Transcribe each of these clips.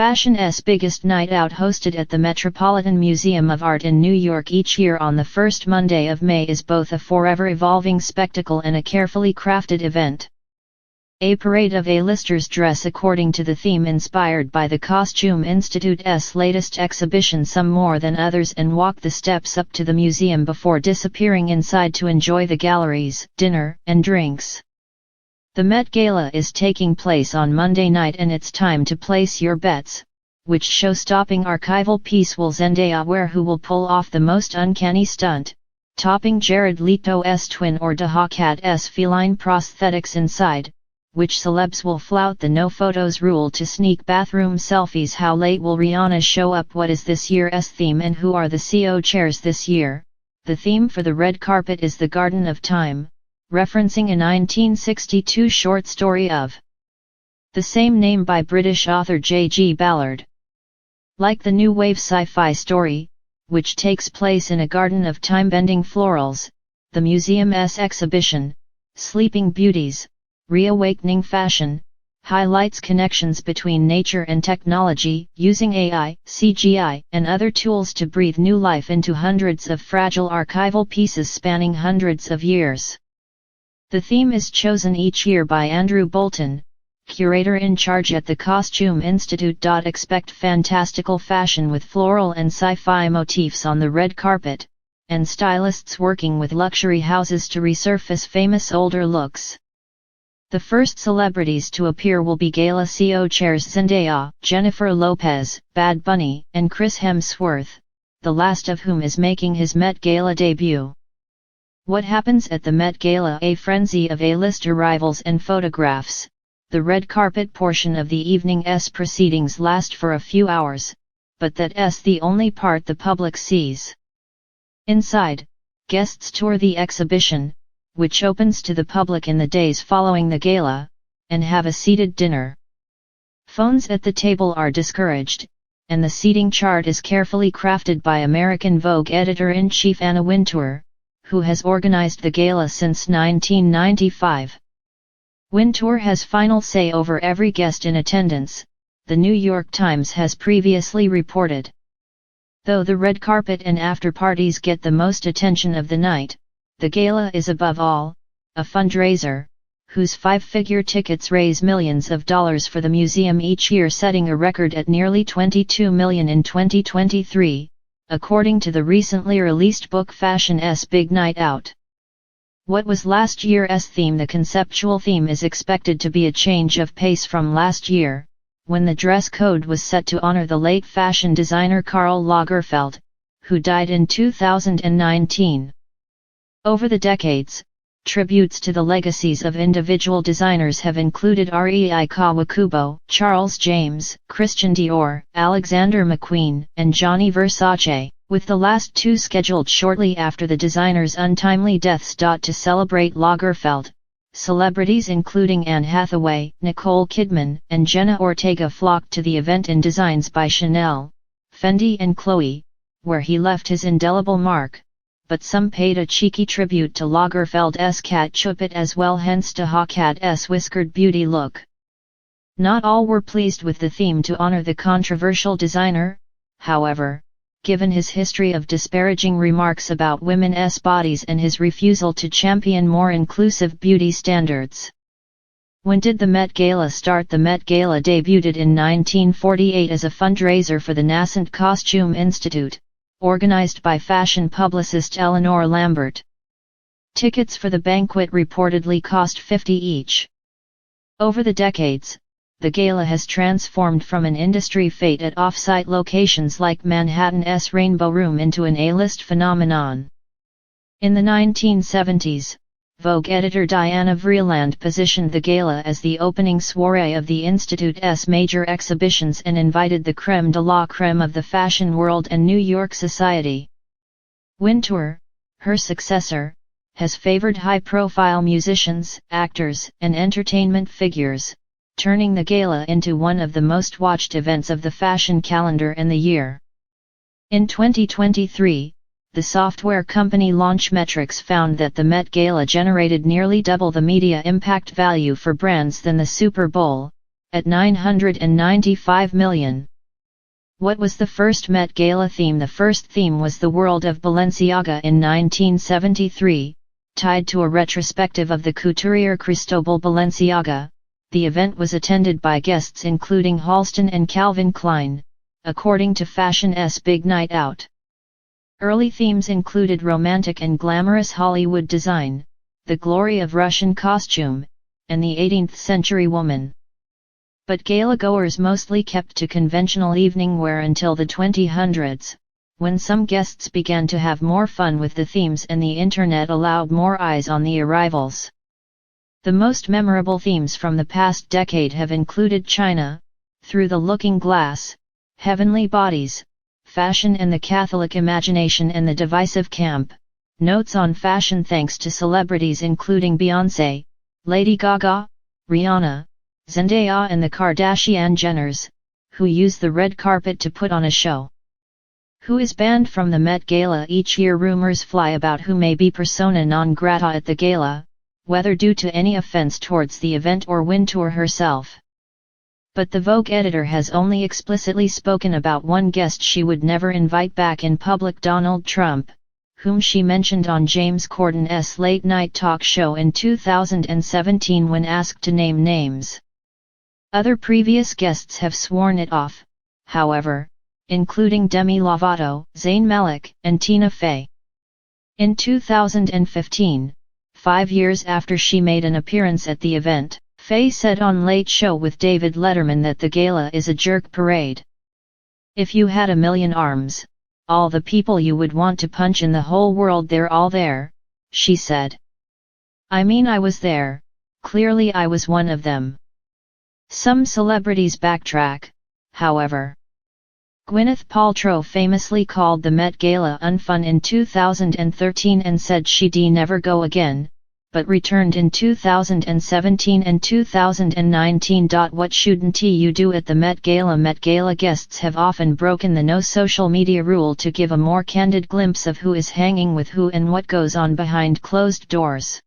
Fashion's biggest night out, hosted at the Metropolitan Museum of Art in New York each year on the first Monday of May, is both a forever evolving spectacle and a carefully crafted event. A parade of A-listers dress according to the theme inspired by the Costume Institute's latest exhibition, some more than others, and walk the steps up to the museum before disappearing inside to enjoy the galleries, dinner, and drinks. The Met Gala is taking place on Monday night, and it's time to place your bets. Which show-stopping archival piece will Zendaya wear? Who will pull off the most uncanny stunt, topping Jared Leto's twin or Doja Cat's feline prosthetics inside? Which celebs will flout the no photos rule to sneak bathroom selfies? How late will Rihanna show up? What is this year's theme, and who are the CO chairs this year? The theme for the red carpet is the Garden of Time, referencing a 1962 short story of the same name by British author J.G. Ballard. Like the new wave sci-fi story, which takes place in a garden of time-bending florals, the museum's exhibition, Sleeping Beauties, Reawakening Fashion, highlights connections between nature and technology, using AI, CGI, and other tools to breathe new life into hundreds of fragile archival pieces spanning hundreds of years. The theme is chosen each year by Andrew Bolton, curator in charge at the Costume Institute. Expect fantastical fashion with floral and sci-fi motifs on the red carpet, and stylists working with luxury houses to resurface famous older looks. The first celebrities to appear will be Gala CO chairs Zendaya, Jennifer Lopez, Bad Bunny, and Chris Hemsworth, the last of whom is making his Met Gala debut. What happens at the Met Gala? A frenzy of A-list arrivals and photographs. The red carpet portion of the evening's proceedings last for a few hours, but that's the only part the public sees. Inside, guests tour the exhibition, which opens to the public in the days following the gala, and have a seated dinner. Phones at the table are discouraged, and the seating chart is carefully crafted by American Vogue editor-in-chief Anna Wintour, who has organized the gala since 1995. Wintour has final say over every guest in attendance, the New York Times has previously reported. Though the red carpet and after-parties get the most attention of the night, the gala is above all a fundraiser, whose five-figure tickets raise millions of dollars for the museum each year, setting a record at nearly $22 million in 2023, according to the recently released book Fashion's Big Night Out. What was last year's theme? The conceptual theme is expected to be a change of pace from last year, when the dress code was set to honor the late fashion designer Karl Lagerfeld, who died in 2019. Over the decades, tributes to the legacies of individual designers have included Rei Kawakubo, Charles James, Christian Dior, Alexander McQueen, and Gianni Versace, with the last two scheduled shortly after the designer's untimely deaths. To celebrate Lagerfeld, celebrities including Anne Hathaway, Nicole Kidman, and Jenna Ortega flocked to the event in designs by Chanel, Fendi and Chloe, where he left his indelible mark. But some paid a cheeky tribute to Lagerfeld's cat Chupet as well, hence Doja Cat's whiskered beauty look. Not all were pleased with the theme to honor the controversial designer, however, given his history of disparaging remarks about women's bodies and his refusal to champion more inclusive beauty standards. When did the Met Gala start? The Met Gala debuted in 1948 as a fundraiser for the nascent Costume Institute, organized by fashion publicist Eleanor Lambert. Tickets for the banquet reportedly cost $50 each. Over the decades, the gala has transformed from an industry fete at off-site locations like Manhattan's Rainbow Room into an A-list phenomenon. In the 1970s, Vogue editor Diana Vreeland positioned the gala as the opening soiree of the Institute's major exhibitions and invited the crème de la crème of the fashion world and New York society. Wintour, her successor, has favored high-profile musicians, actors, and entertainment figures, turning the gala into one of the most watched events of the fashion calendar and the year. In 2023, the software company Launchmetrics found that the Met Gala generated nearly double the media impact value for brands than the Super Bowl, at $995 million. What was the first Met Gala theme? The first theme was the world of Balenciaga in 1973, tied to a retrospective of the couturier Cristobal Balenciaga. The event was attended by guests including Halston and Calvin Klein, according to Fashion's Big Night Out. Early themes included romantic and glamorous Hollywood design, the glory of Russian costume, and the 18th-century woman. But gala-goers mostly kept to conventional evening wear until the 2000s, when some guests began to have more fun with the themes and the internet allowed more eyes on the arrivals. The most memorable themes from the past decade have included China, Through the Looking Glass, Heavenly Bodies, Fashion and the Catholic Imagination and the Divisive Camp. Notes on fashion thanks to celebrities including Beyoncé, Lady Gaga, Rihanna, Zendaya and the Kardashian-Jenners, who use the red carpet to put on a show. Who is banned from the Met Gala? Each year rumors fly about who may be persona non grata at the gala, whether due to any offense towards the event or Wintour herself. But the Vogue editor has only explicitly spoken about one guest she would never invite back in public: Donald Trump, whom she mentioned on James Corden's late-night talk show in 2017 when asked to name names. Other previous guests have sworn it off, however, including Demi Lovato, Zayn Malik, and Tina Fey. In 2015, 5 years after she made an appearance at the event, Fey said on Late Show with David Letterman that the gala is a jerk parade. "If you had a million arms, all the people you would want to punch in the whole world, they're all there," she said. "I mean, I was there, clearly I was one of them." Some celebrities backtrack, however. Gwyneth Paltrow famously called the Met Gala unfun in 2013 and said she'd never go again, but returned in 2017 and 2019. What shouldn't you do at the Met Gala? Met Gala guests have often broken the no social media rule to give a more candid glimpse of who is hanging with who and what goes on behind closed doors.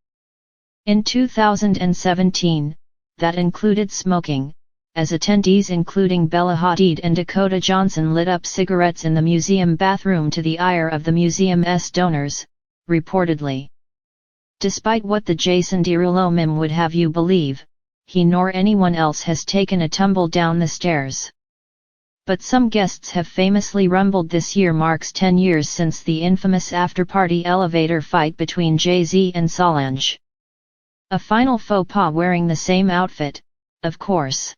In 2017, that included smoking, as attendees including Bella Hadid and Dakota Johnson lit up cigarettes in the museum bathroom to the ire of the museum's donors, reportedly. Despite what the Jason Derulo meme would have you believe, he nor anyone else has taken a tumble down the stairs. But some guests have famously rumbled. This year marks 10 years since the infamous after-party elevator fight between Jay-Z and Solange. A final faux pas wearing the same outfit, of course.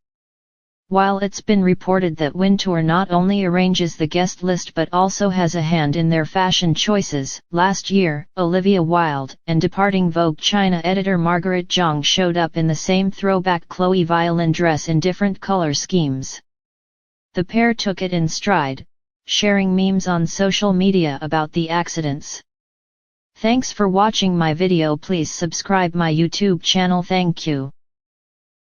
While it's been reported that Wintour not only arranges the guest list but also has a hand in their fashion choices, last year, Olivia Wilde and departing Vogue China editor Margaret Zhang showed up in the same throwback Chloe violin dress in different color schemes. The pair took it in stride, sharing memes on social media about the accidents. Thanks for watching my video. Please subscribe my YouTube channel. Thank you.